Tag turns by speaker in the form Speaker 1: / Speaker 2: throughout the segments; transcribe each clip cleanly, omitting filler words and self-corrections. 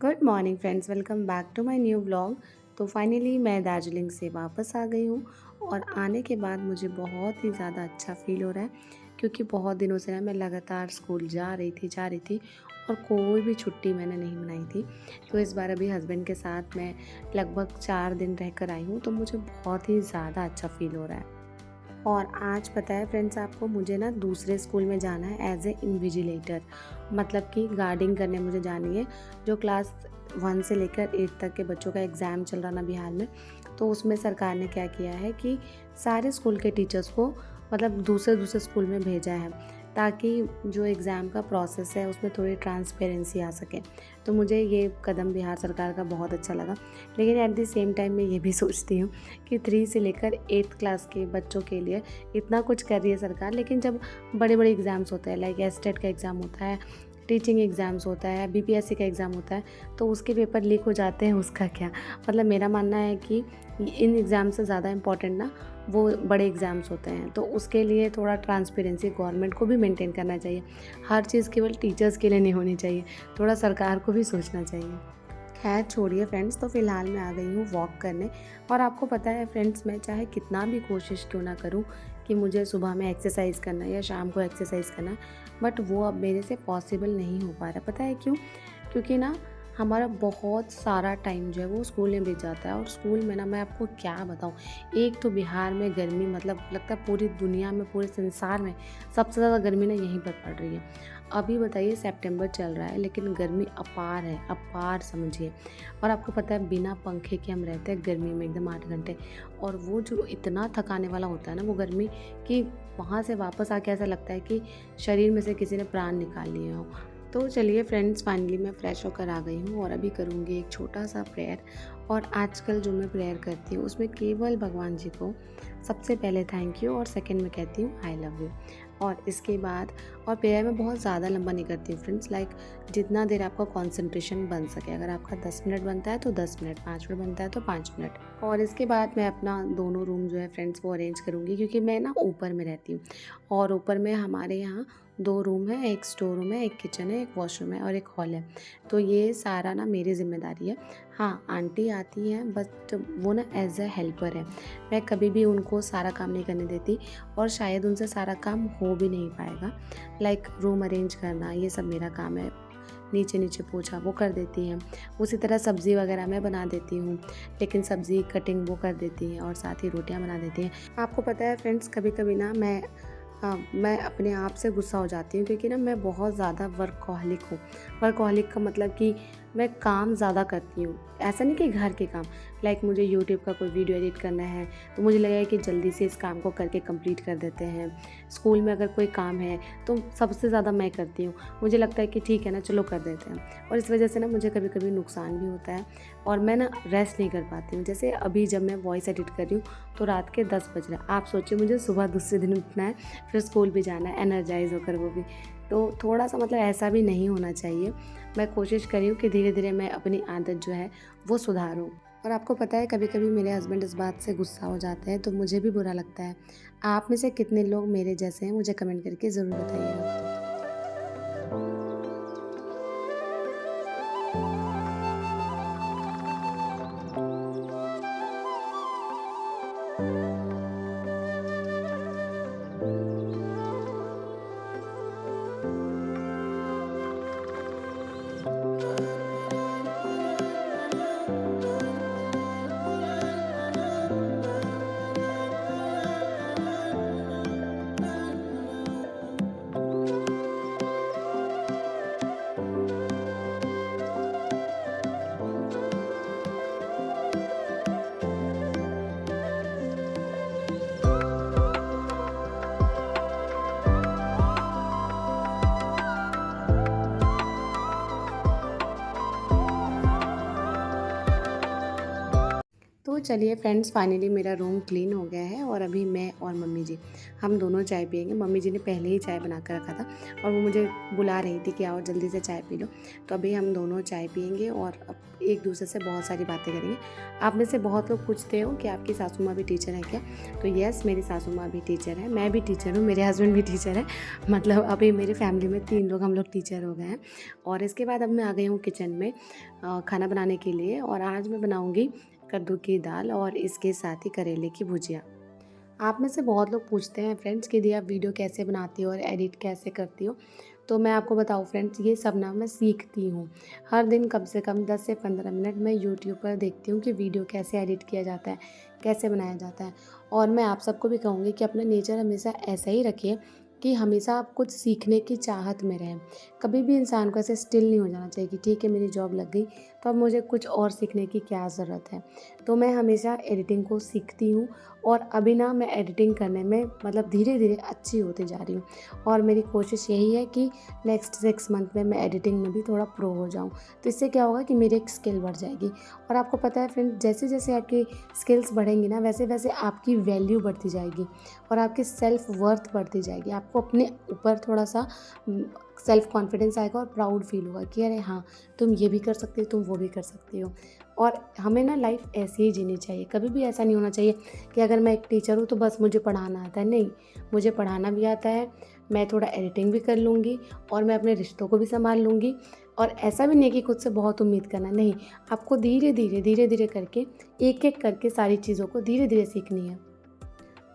Speaker 1: Good morning friends, welcome back to my new vlog. तो finally मैं दार्जिलिंग से वापस आ गई हूँ और आने के बाद मुझे बहुत ही ज़्यादा अच्छा फील हो रहा है क्योंकि बहुत दिनों से ना मैं लगातार स्कूल जा रही थी और कोई भी छुट्टी मैंने नहीं मनाई थी। तो इस बार अभी हस्बैंड के साथ मैं लगभग 4 दिन रहकर आई हूँ, तो मुझे बहुत ही ज़्यादा अच्छा फील हो रहा है। और आज पता है फ्रेंड्स, आपको मुझे ना दूसरे स्कूल में जाना है एज ए इन्विजिलेटर, मतलब कि गार्डिंग करने मुझे जानी है। जो क्लास 1 से लेकर 8 तक के बच्चों का एग्ज़ाम चल रहा ना बिहार में, तो उसमें सरकार ने क्या किया है कि सारे स्कूल के टीचर्स को मतलब दूसरे दूसरे स्कूल में भेजा है ताकि जो एग्ज़ाम का प्रोसेस है उसमें थोड़ी ट्रांसपेरेंसी आ सके। तो मुझे ये कदम बिहार सरकार का बहुत अच्छा लगा। लेकिन एट द सेम टाइम मैं ये भी सोचती हूँ कि 3 से लेकर 8th क्लास के बच्चों के लिए इतना कुछ कर रही है सरकार, लेकिन जब बड़े बड़े एग्ज़ाम्स होते हैं, लाइक एस्टेट का एग्ज़ाम होता है, टीचिंग एग्ज़ाम्स होता है, बीपीएससी का एग्ज़ाम होता है, तो उसके पेपर लीक हो जाते हैं, उसका क्या। मतलब मेरा मानना है कि इन एग्ज़ाम से ज़्यादा इम्पॉर्टेंट ना वो बड़े एग्ज़ाम्स होते हैं, तो उसके लिए थोड़ा ट्रांसपेरेंसी गवर्नमेंट को भी मेंटेन करना चाहिए। हर चीज़ केवल टीचर्स के लिए नहीं होनी चाहिए, थोड़ा सरकार को भी सोचना चाहिए। खैर छोड़िए फ्रेंड्स, तो फ़िलहाल मैं आ गई हूँ वॉक करने। और आपको पता है फ्रेंड्स, मैं चाहे कितना भी कोशिश क्यों ना करूँ कि मुझे सुबह में एक्सरसाइज़ करना है या शाम को एक्सरसाइज़ करना है, बट वो अब मेरे से पॉसिबल नहीं हो पा रहा। पता है क्यों? क्योंकि ना हमारा बहुत सारा टाइम जो है वो स्कूल में बीत जाता है। और स्कूल में ना मैं आपको क्या बताऊँ, एक तो बिहार में गर्मी, मतलब लगता है पूरी दुनिया में, पूरे संसार में सबसे ज़्यादा गर्मी ना यहीं पर पड़ रही है। अभी बताइए सितंबर चल रहा है लेकिन गर्मी अपार है, अपार समझिए। और आपको पता है बिना पंखे के हम रहते हैं गर्मी में एकदम 8 घंटे, और वो जो इतना थकाने वाला होता है ना वो गर्मी, कि वहाँ से वापस आके ऐसा लगता है कि शरीर में से किसी ने प्राण निकाल लिए हों। तो चलिए फ्रेंड्स, फाइनली मैं फ़्रेश होकर आ गई हूँ और अभी करूँगी एक छोटा सा प्रेयर। और आजकल जो मैं प्रेयर करती हूँ उसमें केवल भगवान जी को सबसे पहले थैंक यू और सेकंड में कहती हूँ आई लव यू। और इसके बाद और प्रेयर में बहुत ज़्यादा लंबा नहीं करती हूँ फ्रेंड्स, लाइक जितना देर आपका कंसंट्रेशन बन सके। अगर आपका 10 मिनट बनता है तो 10 मिनट, 5 मिनट बनता है तो 5 मिनट। और इसके बाद मैं अपना दोनों रूम जो है फ्रेंड्स वो अरेंज करूँगी, क्योंकि मैं ना ऊपर में रहती हूँ और ऊपर में हमारे यहाँ 2 रूम है, एक स्टोर रूम है, एक किचन है, एक वॉशरूम है और एक हॉल है। तो ये सारा ना मेरी ज़िम्मेदारी है। हाँ, आंटी आती हैं बट वो ना एज़ अ हेल्पर है। मैं कभी भी उनको सारा काम नहीं करने देती और शायद उनसे सारा काम हो भी नहीं पाएगा। लाइक रूम अरेंज करना ये सब मेरा काम है। नीचे पोछा वो कर देती हैं। उसी तरह सब्ज़ी वगैरह मैं बना देती हूँ, लेकिन सब्ज़ी कटिंग वो कर देती हैं और साथ ही रोटियाँ बना देती हैं। आपको पता है फ्रेंड्स, कभी-कभी ना मैं अपने आप से गुस्सा हो जाती हूँ, क्योंकि ना मैं बहुत ज़्यादा वर्कहॉलिक हूँ। वर्कहॉलिक का मतलब कि मैं काम ज़्यादा करती हूँ। ऐसा नहीं कि घर के काम, लाइक मुझे यूट्यूब का कोई वीडियो एडिट करना है तो मुझे लगेगा कि जल्दी से इस काम को करके कंप्लीट कर देते हैं। स्कूल में अगर कोई काम है तो सबसे ज़्यादा मैं करती हूँ। मुझे लगता है कि ठीक है ना, चलो कर देते हैं। और इस वजह से ना मुझे कभी-कभी नुकसान भी होता है और मैं ना रेस्ट नहीं कर पाती हूँ। जैसे अभी जब मैं वॉइस एडिट कर रही हूँ तो रात के 10 बज रहे हैं। आप सोचिए, मुझे सुबह दूसरे दिन उठना है, फिर स्कूल भी जाना है एनर्जाइज़ होकर, वो भी। तो थोड़ा-सा मतलब ऐसा भी नहीं होना चाहिए। मैं कोशिश कर रही हूँ कि धीरे-धीरे मैं अपनी आदत जो है वो सुधारूँ। और आपको पता है कभी-कभी मेरे हस्बैंड इस बात से गुस्सा हो जाते हैं तो मुझे भी बुरा लगता है। आप में से कितने लोग मेरे जैसे हैं, मुझे कमेंट करके ज़रूर बताइएगा। चलिए फ्रेंड्स, फाइनली मेरा रूम क्लीन हो गया है और अभी मैं और मम्मी जी हम दोनों चाय पियेंगे। मम्मी जी ने पहले ही चाय बना कर रखा था और वो मुझे बुला रही थी कि आओ जल्दी से चाय पी लो। तो अभी हम दोनों चाय पियेंगे और अब एक दूसरे से बहुत सारी बातें करेंगे। आप में से बहुत लोग पूछते हो कि आपकी सासू माँ भी टीचर है क्या? तो यस, मेरी सासू माँ भी टीचर है, मैं भी टीचर हूँ, मेरे हस्बैंड भी टीचर है। मतलब अभी मेरी फैमिली में 3 लोग हम लोग टीचर हो गए हैं। और इसके बाद अब मैं आ गई हूँ किचन में खाना बनाने के लिए और आज मैं बनाऊँगी कद्दू की दाल और इसके साथ ही करेले की भुजिया। आप में से बहुत लोग पूछते हैं फ्रेंड्स कि दी आप वीडियो कैसे बनाती हो और एडिट कैसे करती हो? तो मैं आपको बताऊँ फ्रेंड्स, ये सब ना मैं सीखती हूँ। हर दिन कम से कम 10 से 15 मिनट मैं यूट्यूब पर देखती हूँ कि वीडियो कैसे एडिट किया जाता है, कैसे बनाया जाता है। और मैं आप सबको भी कहूँगी कि अपना नेचर हमेशा ऐसा ही रखिए कि हमेशा आप कुछ सीखने की चाहत में रहें। कभी भी इंसान को ऐसे स्टिल नहीं हो जाना चाहिए कि ठीक है मेरी जॉब लग गई, तो अब मुझे कुछ और सीखने की क्या ज़रूरत है। तो मैं हमेशा एडिटिंग को सीखती हूँ और अभी ना मैं एडिटिंग करने में मतलब धीरे-धीरे अच्छी होती जा रही हूँ और मेरी कोशिश यही है कि नेक्स्ट 6 मंथ में मैं एडिटिंग में भी थोड़ा प्रो हो जाऊँ। तो इससे क्या होगा कि मेरी एक स्किल बढ़ जाएगी और आपको पता है फ्रेंड, जैसे-जैसे आपकी स्किल्स बढ़ेंगी ना, वैसे-वैसे आपकी वैल्यू बढ़ती जाएगी और आपकी सेल्फ वर्थ बढ़ती जाएगी। आपको अपने ऊपर थोड़ा-सा सेल्फ कॉन्फिडेंस आएगा और प्राउड फील होगा कि अरे हाँ, तुम ये भी कर सकती हो, तुम वो भी कर सकती हो। और हमें ना लाइफ ऐसे ही जीनी चाहिए। कभी भी ऐसा नहीं होना चाहिए कि अगर मैं एक टीचर हूँ तो बस मुझे पढ़ाना आता है। नहीं, मुझे पढ़ाना भी आता है, मैं थोड़ा एडिटिंग भी कर लूँगी और मैं अपने रिश्तों को भी सँभाल लूँगी। और ऐसा भी नहीं है कि खुद से बहुत उम्मीद करना, नहीं, आपको धीरे-धीरे करके एक-एक करके सारी चीज़ों को धीरे-धीरे सीखनी है।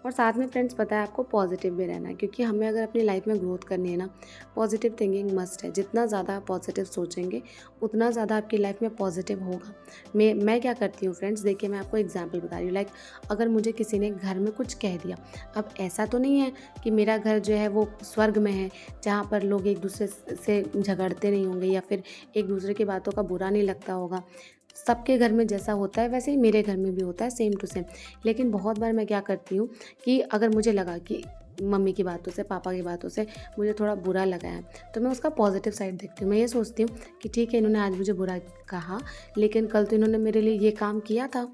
Speaker 1: और साथ में फ्रेंड्स, पता है आपको पॉजिटिव भी रहना है, क्योंकि हमें अगर अपनी लाइफ में ग्रोथ करनी है ना, पॉजिटिव थिंकिंग मस्ट है। जितना ज़्यादा आप पॉजिटिव सोचेंगे उतना ज़्यादा आपकी लाइफ में पॉजिटिव होगा। मैं क्या करती हूँ फ्रेंड्स, देखिए मैं आपको एग्जांपल बता रही हूँ। लाइक अगर मुझे किसी ने घर में कुछ कह दिया, अब ऐसा तो नहीं है कि मेरा घर जो है वो स्वर्ग में है जहाँ पर लोग एक दूसरे से झगड़ते नहीं होंगे या फिर एक दूसरे की बातों का बुरा नहीं लगता होगा। सबके घर में जैसा होता है वैसे ही मेरे घर में भी होता है, सेम टू सेम। लेकिन बहुत बार मैं क्या करती हूँ कि अगर मुझे लगा कि मम्मी की बातों से, पापा की बातों से मुझे थोड़ा बुरा लगा है, तो मैं उसका पॉजिटिव साइड देखती हूँ। मैं ये सोचती हूँ कि ठीक है, इन्होंने आज मुझे बुरा कहा, लेकिन कल तो इन्होंने मेरे लिए ये काम किया था,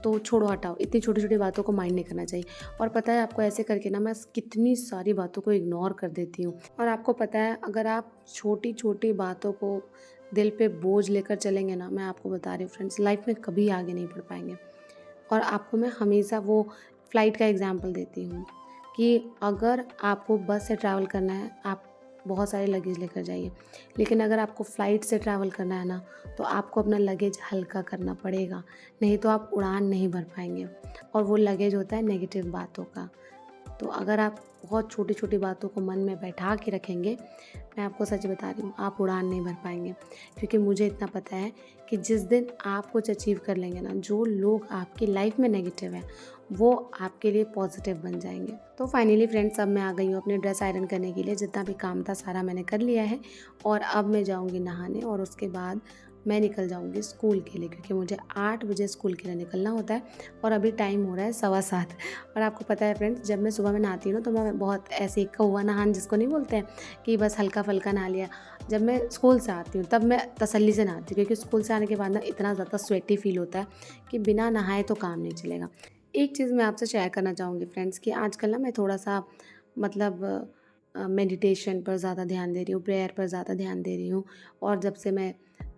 Speaker 1: तो छोड़ो हटाओ, इतनी छोटी-छोटी बातों को माइंड नहीं करना चाहिए। और पता है आपको, ऐसे करके ना मैं कितनी सारी बातों को इग्नोर कर देती हूँ। और आपको पता है, अगर आप छोटी-छोटी बातों को दिल पे बोझ लेकर चलेंगे ना, मैं आपको बता रही हूँ फ्रेंड्स, लाइफ में कभी आगे नहीं बढ़ पाएँगे। और आपको मैं हमेशा वो फ्लाइट का एग्जांपल देती हूँ कि अगर आपको बस से ट्रैवल करना है, आप बहुत सारे लगेज लेकर जाइए। लेकिन अगर आपको फ़्लाइट से ट्रैवल करना है ना, तो आपको अपना लगेज हल्का करना पड़ेगा, नहीं तो आप उड़ान नहीं भर पाएँगे। और वो लगेज होता है नेगेटिव बातों का। तो अगर आप बहुत छोटी-छोटी बातों को मन में बैठा के रखेंगे, मैं आपको सच बता रही हूँ, आप उड़ान नहीं भर पाएँगे। क्योंकि मुझे इतना पता है कि जिस दिन आप कुछ अचीव कर लेंगे ना, जो लोग आपकी लाइफ में नेगेटिव हैं, वो आपके लिए पॉजिटिव बन जाएँगे। तो फाइनली फ्रेंड्स, अब मैं आ गई हूँ अपने ड्रेस आयरन करने के लिए। जितना भी काम था सारा मैंने कर लिया है और अब मैं जाऊँगी नहाने और उसके बाद मैं निकल जाऊँगी स्कूल के लिए, क्योंकि मुझे 8 बजे स्कूल के लिए निकलना होता है और अभी टाइम हो रहा है 7:15। और आपको पता है फ्रेंड्स, जब मैं सुबह में नहाती हूँ ना, तो मैं बहुत ऐसे कौवा नहान जिसको नहीं बोलते हैं कि बस हल्का-फुल्का नहा लिया। जब मैं स्कूल से आती हूँ तब मैं तसल्ली से नहाती हूँ, क्योंकि स्कूल से आने के बाद ना इतना ज़्यादा स्वेटी फ़ील होता है कि बिना नहाए तो काम नहीं चलेगा। एक चीज़ मैं आपसे शेयर करना चाहूँगी फ्रेंड्स कि आजकल ना मैं थोड़ा-सा मतलब मेडिटेशन पर ज़्यादा ध्यान दे रही हूँ, प्रेयर पर ज़्यादा ध्यान दे रही हूँ। और जब से मैं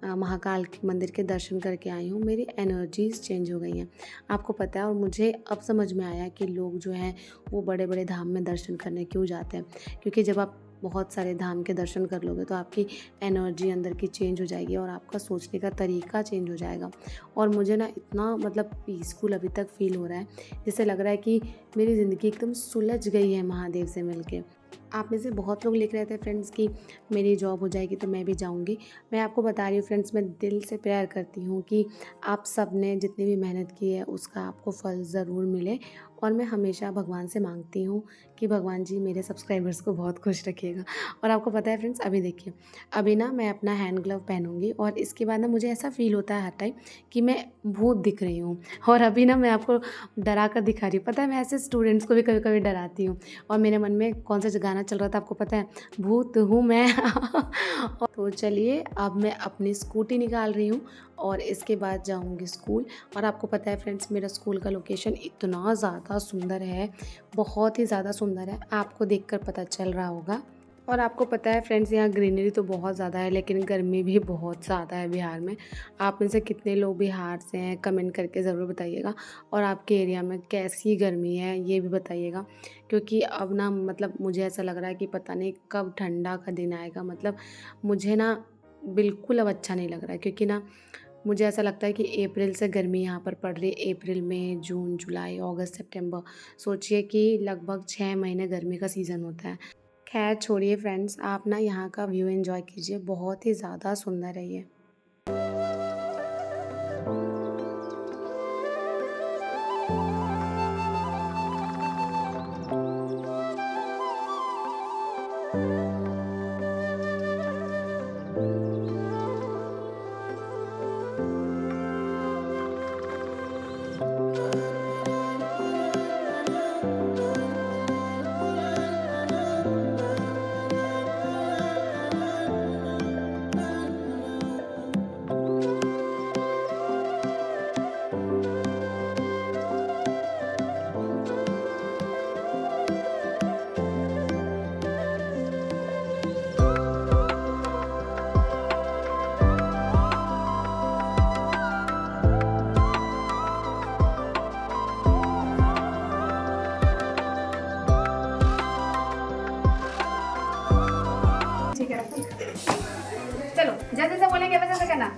Speaker 1: महाकाल के मंदिर के दर्शन करके आई हूँ, मेरी एनर्जीज़ चेंज हो गई हैं। आपको पता है, और मुझे अब समझ में आया कि लोग जो हैं वो बड़े-बड़े धाम में दर्शन करने क्यों जाते हैं। क्योंकि जब आप बहुत सारे धाम के दर्शन कर लोगे तो आपकी एनर्जी अंदर की चेंज हो जाएगी और आपका सोचने का तरीका चेंज हो जाएगा। और मुझे ना इतना मतलब पीसफुल अभी तक फ़ील हो रहा है, जैसे लग रहा है कि मेरी ज़िंदगी एकदम सुलझ गई है महादेव से मिलके। आप में से बहुत लोग लिख रहे थे फ्रेंड्स कि मेरी जॉब हो जाएगी तो मैं भी जाऊंगी। मैं आपको बता रही हूँ फ्रेंड्स, मैं दिल से प्रेयर करती हूँ कि आप सब ने जितनी भी मेहनत की है उसका आपको फल ज़रूर मिले। और मैं हमेशा भगवान से मांगती हूँ कि भगवान जी मेरे सब्सक्राइबर्स को बहुत खुश रखिएगा। और आपको पता है फ्रेंड्स, अभी देखिए, अभी ना मैं अपना हैंड ग्लव पहनूंगी और इसके बाद ना मुझे ऐसा फ़ील होता है हर टाइम कि मैं भूत दिख रही हूँ। और अभी ना मैं आपको डरा कर दिखा रही हूँ। पता है, मैं ऐसे स्टूडेंट्स को भी कभी कभी डराती हूँ और मेरे मन में कौन सा गाना चल रहा था, आपको पता है भूत हूँ मैं। तो चलिए अब मैं अपनी स्कूटी निकाल रही हूँ और इसके बाद जाऊँगी स्कूल। और आपको पता है फ्रेंड्स, मेरा स्कूल का लोकेशन इतना ज़्यादा सुंदर है, बहुत ही ज़्यादा सुंदर है, आपको देखकर पता चल रहा होगा। और आपको पता है फ्रेंड्स, यहाँ ग्रीनरी तो बहुत ज़्यादा है लेकिन गर्मी भी बहुत ज़्यादा है बिहार में। आप में से कितने लोग बिहार से हैं कमेंट करके ज़रूर बताइएगा, और आपके एरिया में कैसी गर्मी है ये भी बताइएगा। क्योंकि अब ना मतलब मुझे ऐसा लग रहा है कि पता नहीं कब ठंडा का दिन आएगा। मतलब मुझे ना बिल्कुल अब अच्छा नहीं लग रहा है, क्योंकि ना मुझे ऐसा लगता है कि अप्रैल से गर्मी यहाँ पर पड़ रही है। अप्रैल, मई, जून, जुलाई, अगस्त, सितंबर, सोचिए कि लगभग 6 महीने गर्मी का सीज़न होता है। खैर छोड़िए फ्रेंड्स, आप ना यहाँ का व्यू एंजॉय कीजिए, बहुत ही ज़्यादा सुंदर है ये। ठीक है, चलो जैसे जैसे बोलेंगे वैसे वैसे करना।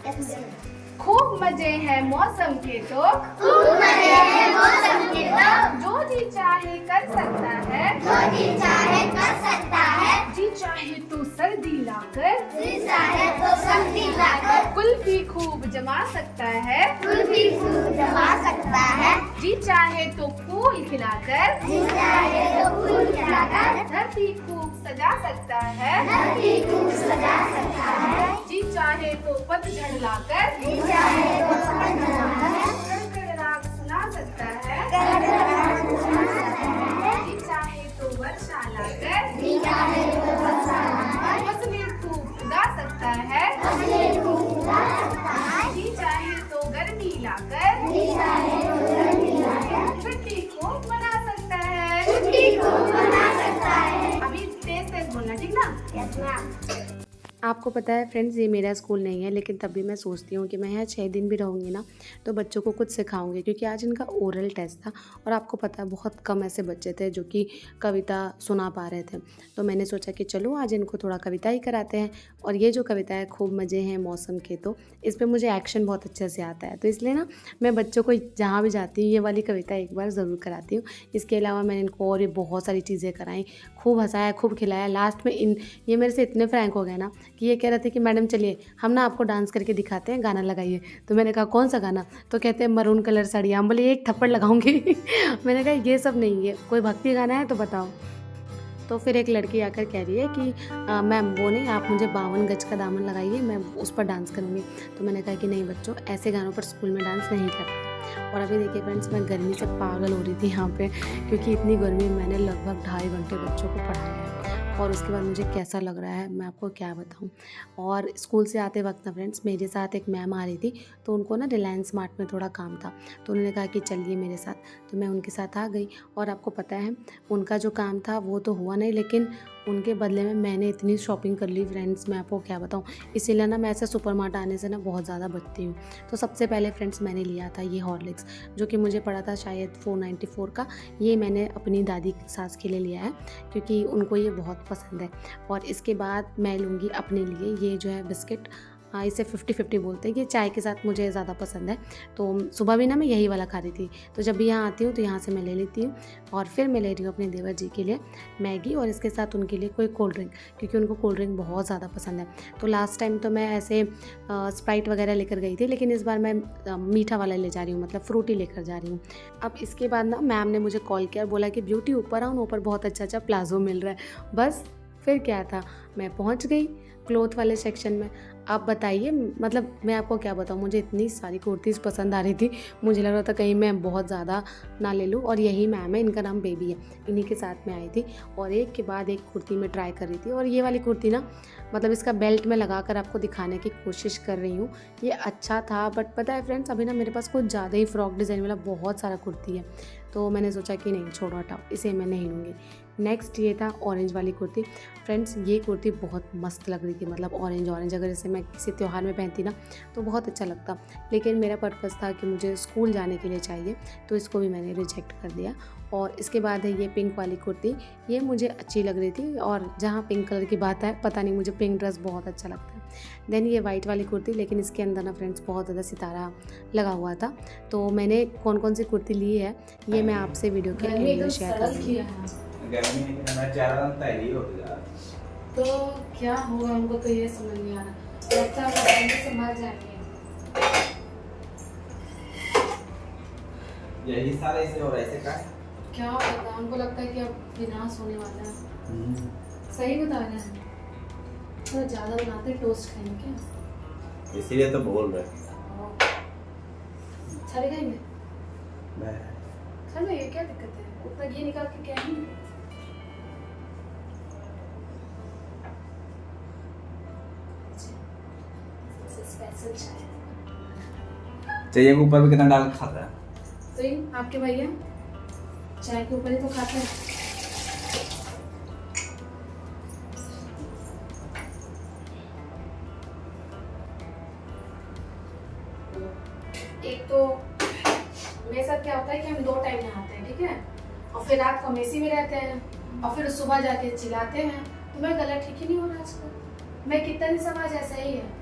Speaker 1: खूब मजे हैं मौसम के तो,
Speaker 2: खूब मजे हैं मौसम के तो,
Speaker 1: जो जी चाहे कर सकता है,
Speaker 2: जो जी चाहे कर सकता है,
Speaker 1: जी चाहे तो सर्दी लाकर,
Speaker 2: जी चाहे तो सर्दी लाकर,
Speaker 1: कुल्फी खूब जमा सकता है,
Speaker 2: कुल्फी खूब जमा सकता है,
Speaker 1: जी चाहे तो फूल खिलाकर,
Speaker 2: जी चाहे तो फूल खिलाकर,
Speaker 1: धरती खूब सजा सकता है,
Speaker 2: धरती खूब सजा सकता है,
Speaker 1: जी चाहे तो पतझड़ लाकर,
Speaker 2: जी चाहे तो पतझड़ लाकर,
Speaker 1: कड़कड़ राग सुना सकता है,
Speaker 2: कड़कड़ाहट सुना सकता है,
Speaker 1: जी चाहे तो वर्षा लाकर,
Speaker 2: जी चाहे तो वर्षा लाकर,
Speaker 1: फसलें खूब उगा सकता है,
Speaker 2: फसलें खूब उगा सकता है,
Speaker 1: जी चाहे तो गर्मी लाकर,
Speaker 2: जी चाहे तो गर्मी लाकर,
Speaker 1: छुट्टी खूब मना सकता है।
Speaker 2: छुट्टी खूब मना सकता है।
Speaker 1: अभी तेज तेज बोलना, ठीक ना?
Speaker 2: Yes ma'am.
Speaker 1: आपको पता है फ्रेंड्स, ये मेरा स्कूल नहीं है, लेकिन तब भी मैं सोचती हूँ कि मैं यहाँ 6 दिन भी रहूँगी ना तो बच्चों को कुछ सिखाऊंगी, क्योंकि आज इनका ओरल टेस्ट था। और आपको पता है बहुत कम ऐसे बच्चे थे जो कि कविता सुना पा रहे थे। तो मैंने सोचा कि चलो आज इनको थोड़ा कविता ही कराते हैं। और ये जो कविता है खूब मज़े हैं मौसम के तो, इस पर मुझे एक्शन बहुत अच्छे से आता है। तो इसलिए ना मैं बच्चों को जहाँ भी जाती हूँ ये वाली कविता एक बार ज़रूर कराती हूँ। इसके अलावा मैंने इनको और भी बहुत सारी चीज़ें कराई, खूब हंसाया, खूब खिलाया। लास्ट में ये मेरे से इतने फ्रैंक हो गए ना कि ये कह रहे थे कि मैडम चलिए हम ना आपको डांस करके दिखाते हैं, गाना लगाइए। तो मैंने कहा कौन सा गाना? तो कहते हैं मरून कलर साड़ी। हम बोले एक थप्पड़ लगाऊंगी। मैंने कहा ये सब नहीं है, कोई भक्ति गाना है तो बताओ। तो फिर एक लड़की आकर कह रही है कि मैम वो नहीं, आप मुझे 52 गज का दामन लगाइए, मैं उस पर डांस करूँगी। तो मैंने कहा कि नहीं बच्चों, ऐसे गानों पर स्कूल में डांस नहीं करते। और अभी देखिए फ्रेंड्स, मैं गर्मी से पागल हो रही थी यहाँ पे, क्योंकि इतनी गर्मी में मैंने लगभग 2.5 घंटे बच्चों को पढ़ाया है। और उसके बाद मुझे कैसा लग रहा है मैं आपको क्या बताऊँ। और स्कूल से आते वक्त ना फ्रेंड्स, मेरे साथ एक मैम आ रही थी, तो उनको ना रिलायंस स्मार्ट में थोड़ा काम था, तो उन्होंने कहा कि चलिए मेरे साथ। तो मैं उनके साथ आ गई। और आपको पता है उनका जो काम था वो तो हुआ नहीं, लेकिन उनके बदले में मैंने इतनी शॉपिंग कर ली फ्रेंड्स, मैं आपको क्या बताऊँ। इसीलिए ना मैं ऐसे सुपरमार्ट आने से ना बहुत ज़्यादा बचती हूँ। तो सबसे पहले फ्रेंड्स मैंने लिया था ये हॉर्लिक्स, जो कि मुझे पड़ा था शायद 494 का। ये मैंने अपनी दादी सास के लिए लिया है, क्योंकि उनको ये बहुत पसंद है। और इसके बाद मैं लूँगी अपने लिए ये जो है बिस्किट, इसे 50-50 बोलते हैं। ये चाय के साथ मुझे ज़्यादा पसंद है, तो सुबह भी ना मैं यही वाला खा रही थी। तो जब भी यहाँ आती हूँ तो यहाँ से मैं ले लेती हूँ। और फिर मैं ले रही हूँ अपने देवर जी के लिए मैगी, और इसके साथ उनके लिए कोई कोल्ड ड्रिंक, क्योंकि उनको कोल्ड ड्रिंक बहुत ज़्यादा पसंद है। तो लास्ट टाइम तो मैं ऐसे स्प्राइट वगैरह लेकर गई थी, लेकिन इस बार मैं मीठा वाला ले जा रही हूँ, मतलब फ्रूटी लेकर जा रही हूँ। अब इसके बाद ना मैम ने मुझे कॉल किया और बोला कि ब्यूटी ऊपर आओ, ऊपर बहुत अच्छा अच्छा प्लाजो मिल रहा है। बस फिर क्या था, मैं पहुँच गई क्लोथ वाले सेक्शन में। आप बताइए, मतलब मैं आपको क्या बताऊँ, मुझे इतनी सारी कुर्तीज़ पसंद आ रही थी, मुझे लग रहा था कहीं मैं बहुत ज़्यादा ना ले लूँ। और यही मैम है, इनका नाम बेबी है, इन्हीं के साथ में आई थी और एक के बाद एक कुर्ती में ट्राई कर रही थी। और ये वाली कुर्ती ना, मतलब इसका बेल्ट में लगा कर आपको दिखाने की कोशिश कर रही हूँ। ये अच्छा था, बट पता है फ्रेंड्स, अभी ना मेरे पास कुछ ज़्यादा ही फ्रॉक डिज़ाइन वाला बहुत सारा कुर्ती है, तो मैंने सोचा कि नहीं छोड़ो हटाओ, इसे मैं नहीं लूँगी। नेक्स्ट ये था ऑरेंज वाली कुर्ती। फ्रेंड्स ये कुर्ती बहुत मस्त लग रही थी, मतलब ऑरेंज ऑरेंज अगर इसे मैं किसी त्यौहार में पहनती ना तो बहुत अच्छा लगता। लेकिन मेरा पर्पज़ था कि मुझे स्कूल जाने के लिए चाहिए, तो इसको भी मैंने रिजेक्ट कर दिया। और इसके बाद है ये पिंक वाली कुर्ती, ये मुझे अच्छी लग रही थी, और जहाँ पिंक कलर की बात है, पता नहीं मुझे पिंक ड्रेस बहुत अच्छा लगता है। देन ये वाइट वाली कुर्ती, लेकिन इसके अंदर ना फ्रेंड्स बहुत ज़्यादा सितारा लगा हुआ था। तो मैंने कौन कौन सी कुर्ती ली है ये मैं आपसे वीडियो के एंड में शेयर करूँगी।
Speaker 3: गर्मी में मेरा चेहरा तैयारी हो गया।
Speaker 1: तो क्या होगा उनको, तो ये समझ नहीं आ रहा, लगता है संभाल जाएंगे।
Speaker 3: यही सारा ऐसे हो रहा है, ऐसे का
Speaker 1: क्या पता, उनको लगता है कि अब विनाश होने वाला है। सही बता रहे हैं, तो ज़्यादा बनाते टोस्ट खाएंगे क्या?
Speaker 3: इसीलिए तो बोल रहे
Speaker 1: सारे खाएंगे,
Speaker 3: मैं
Speaker 1: खा लो, क्या दिक्कत है, उतना घी निकाल के क्या ही। स्पेशल चाय
Speaker 3: चाहिए के ऊपर भी कितना डाल के खाता है।
Speaker 1: तो ये आपके भैया चाय के ऊपर ही तो खाते हैं। एक तो मेरे साथ क्या होता है कि हम 2 टाइम नहाते हैं, ठीक है, और फिर रात को हम एसी में रहते हैं और फिर सुबह जाके चिल्लाते हैं। तो मेरा गला ठीक ही नहीं हो रहा आजकल, मैं कितना दिन समाज ऐसा ही है,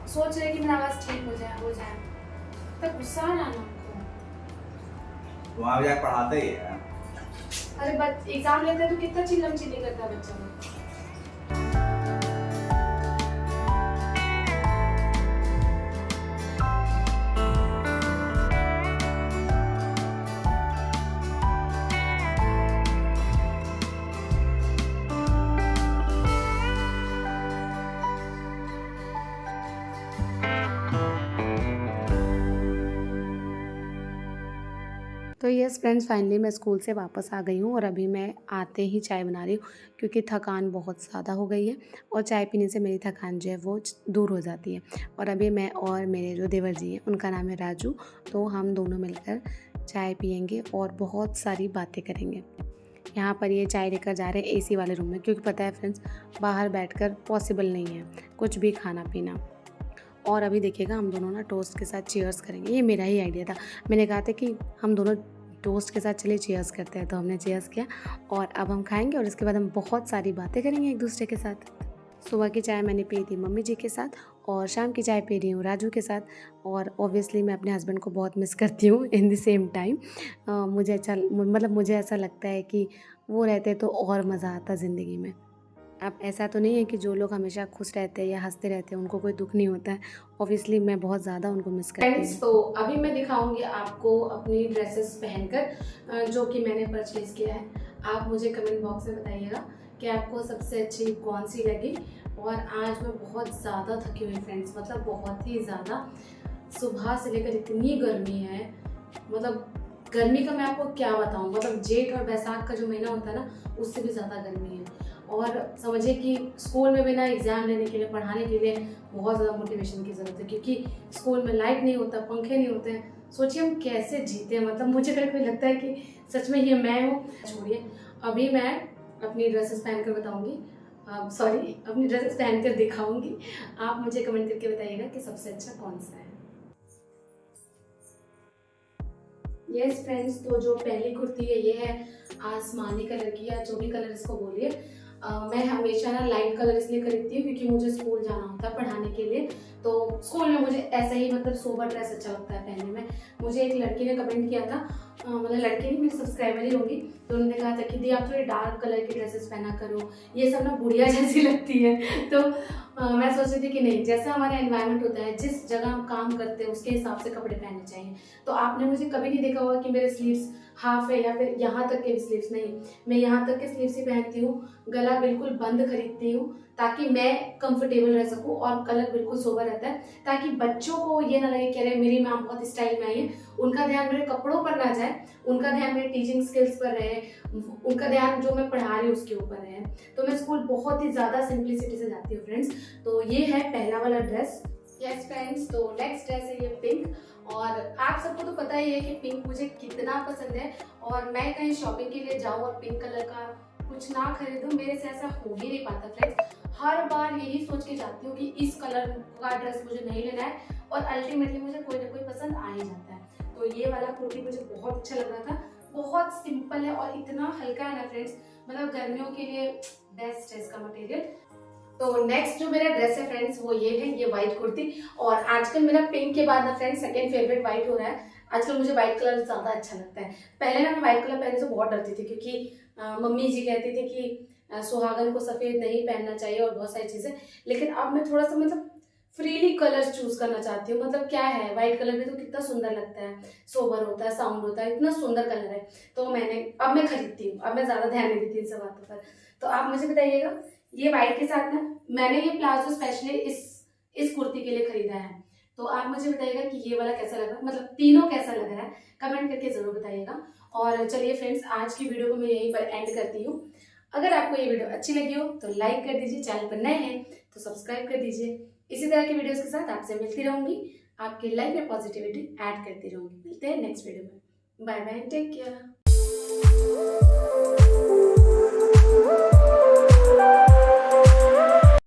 Speaker 1: सोच रहे कि मेरा आवाज़ ठीक हो जाए, तब गुस्सा आ रहा ना हमको।
Speaker 3: वहाँ भी जाकर पढ़ाते ही है।
Speaker 1: अरे बस एग्जाम लेते हैं तो कितना चिल्लम चिल्ली करता है बच्चा लोग। तो यस फ्रेंड्स, फाइनली मैं स्कूल से वापस आ गई हूँ और अभी मैं आते ही चाय बना रही हूँ, क्योंकि थकान बहुत ज़्यादा हो गई है और चाय पीने से मेरी थकान जो है वो दूर हो जाती है। और अभी मैं और मेरे जो देवर जी हैं, उनका नाम है राजू, तो हम दोनों मिलकर चाय पियेंगे और बहुत सारी बातें करेंगे। यहाँ पर ये चाय लेकर जा रहे हैं एसी वाले रूम में, क्योंकि पता है फ्रेंड्स, बाहर बैठकर पॉसिबल नहीं है कुछ भी खाना पीना। और अभी देखिएगा, हम दोनों ना टोस्ट के साथ चीयर्स करेंगे, ये मेरा ही आइडिया था। मैंने कहा था कि हम दोनों टोस्ट के साथ चलिए चीयर्स करते हैं, तो हमने चीयर्स किया और अब हम खाएंगे और इसके बाद हम बहुत सारी बातें करेंगे एक दूसरे के साथ। सुबह की चाय मैंने पी थी मम्मी जी के साथ और शाम की चाय पी रही हूँ राजू के साथ। और ऑब्वियसली मैं अपने हस्बैंड को बहुत मिस करती हूँ इन द सेम टाइम। मुझे ऐसा लगता है कि वो रहते तो और मज़ा आता ज़िंदगी में। अब ऐसा तो नहीं है कि जो लोग हमेशा खुश रहते हैं या हंसते रहते हैं उनको कोई दुख नहीं होता है। ऑब्वियसली मैं बहुत ज़्यादा उनको मिस करती हूँ। फ्रेंड्स, तो अभी मैं दिखाऊंगी आपको अपनी ड्रेसेस पहनकर जो कि मैंने परचेज़ किया है। आप मुझे कमेंट बॉक्स में बताइएगा कि आपको सबसे अच्छी कौन सी लगी। और आज मैं बहुत ज़्यादा थकी हुई फ्रेंड्स, मतलब बहुत ही ज़्यादा। सुबह से लेकर इतनी गर्मी है, मतलब गर्मी का मैं आपको क्या बताऊँ, मतलब जेठ और बैसाख का जो महीना होता है ना, उससे भी ज़्यादा गर्मी है। और समझिए कि स्कूल में भी ना एग्ज़ाम लेने के लिए, पढ़ाने के लिए बहुत ज़्यादा मोटिवेशन की ज़रूरत है, क्योंकि स्कूल में लाइट नहीं होता, पंखे नहीं होते हैं। सोचिए हम कैसे जीते हैं, मतलब मुझे कभी लगता है कि सच में ये मैं हूँ। छोड़िए, अभी मैं अपनी ड्रेसेस पहन कर बताऊँगी, अपनी ड्रेसेस पहन कर दिखाऊँगी। आप मुझे कमेंट करके बताइएगा कि सबसे अच्छा कौन सा है। यस फ्रेंड्स, तो जो पहली कुर्ती है ये है आसमानी कलर की, या जो भी कलर इसको बोलिए। मैं हमेशा ना लाइट कलर इसलिए खरीदती हूँ क्योंकि मुझे स्कूल जाना होता है पढ़ाने के लिए, तो स्कूल में मुझे ऐसा ही मतलब सोबर ड्रेस अच्छा लगता है पहनने में। मुझे एक लड़की ने कमेंट किया था, मतलब लड़की नहीं, मेरी सब्सक्राइबर ही होगी, तो उन्होंने कहा था कि दी आप थोड़ी डार्क कलर की ड्रेसेस पहना करो, ये सब ना बुढ़िया जैसी लगती है। तो मैं सोच रही थी कि नहीं, जैसा हमारा एनवायरनमेंट होता है, जिस जगह हम काम करते हैं उसके हिसाब से कपड़े पहनने चाहिए। तो आपने मुझे कभी नहीं देखा होगा कि मेरे स्लीव्स हाफ है या फिर यहाँ तक के भी स्लीव्स नहीं, मैं यहाँ तक के स्लीव्स ही पहनती हूँ। गला बिल्कुल बंद खरीदती हूँ ताकि मैं कंफर्टेबल रह सकूं, और कलर बिल्कुल सोबर रहता है ताकि बच्चों को ये ना लगे कि अरे मेरी मैम बहुत स्टाइल में आई है। उनका ध्यान मेरे कपड़ों पर ना जाए, उनका ध्यान मेरे टीचिंग स्किल्स पर रहे, उनका ध्यान जो मैं पढ़ा रही हूँ उसके ऊपर रहे। तो मैं स्कूल बहुत ही ज़्यादा सिंपलिसिटी से जाती हूँ फ्रेंड्स। तो ये है पहला वाला ड्रेस। यस फ्रेंड्स, तो नेक्स्ट ड्रेस है ये पिंक। और आप सबको तो पता ही है कि पिंक मुझे कितना पसंद है, और मैं कहीं शॉपिंग के लिए जाऊँ और पिंक कलर का कुछ ना खरीदूँ, मेरे से ऐसा हो ही नहीं पाता फ्रेंड्स। हर बार यही सोच के जाती हूँ कि इस कलर का ड्रेस मुझे नहीं लेना है, और अल्टीमेटली मुझे कोई ना कोई पसंद आ ही जाता है। तो ये वाला कुर्ती मुझे बहुत अच्छा लग रहा था, बहुत सिंपल है और इतना हल्का है ना फ्रेंड्स, मतलब गर्मियों के लिए बेस्ट है इसका मटेरियल। तो नेक्स्ट जो मेरा ड्रेस है फ्रेंड्स वो ये है, ये व्हाइट कुर्ती। और आजकल मेरा पिंक के बाद ना फ्रेंड्स सेकंड फेवरेट व्हाइट हो रहा है। आजकल मुझे व्हाइट कलर ज़्यादा अच्छा लगता है। पहले ना मैं व्हाइट कलर पहनने से बहुत डरती थी, क्योंकि मम्मी जी कहती थी कि सुहागन को सफ़ेद नहीं पहनना चाहिए और बहुत सारी चीज़ें। लेकिन अब मैं थोड़ा सा मतलब फ्रीली कलर्स चूज करना चाहती हूँ। मतलब क्या है, व्हाइट कलर भी तो कितना सुंदर लगता है, सोबर होता है, साउंड होता है, इतना सुंदर कलर है। तो अब मैं खरीदती हूँ, अब मैं ज़्यादा ध्यान नहीं देती इन सब बातों पर। तो आप मुझे बताइएगा, ये व्हाइट के साथ ना मैंने ये प्लाजो स्पेशली इस कुर्ती के लिए खरीदा है। तो आप मुझे बताइएगा कि ये वाला कैसा लग रहा है, मतलब तीनों कैसा लग रहा है, कमेंट करके जरूर बताइएगा। और चलिए फ्रेंड्स, आज की वीडियो को मैं यहीं पर एंड करती हूँ। अगर आपको ये वीडियो अच्छी लगी हो तो लाइक कर दीजिए, चैनल पर नए हैं तो सब्सक्राइब कर दीजिए। इसी तरह की वीडियोस के साथ आपसे मिलती रहूंगी, आपकी लाइफ में पॉजिटिविटी ऐड करती रहूंगी। मिलते हैं नेक्स्ट वीडियो में। Bye bye, take care.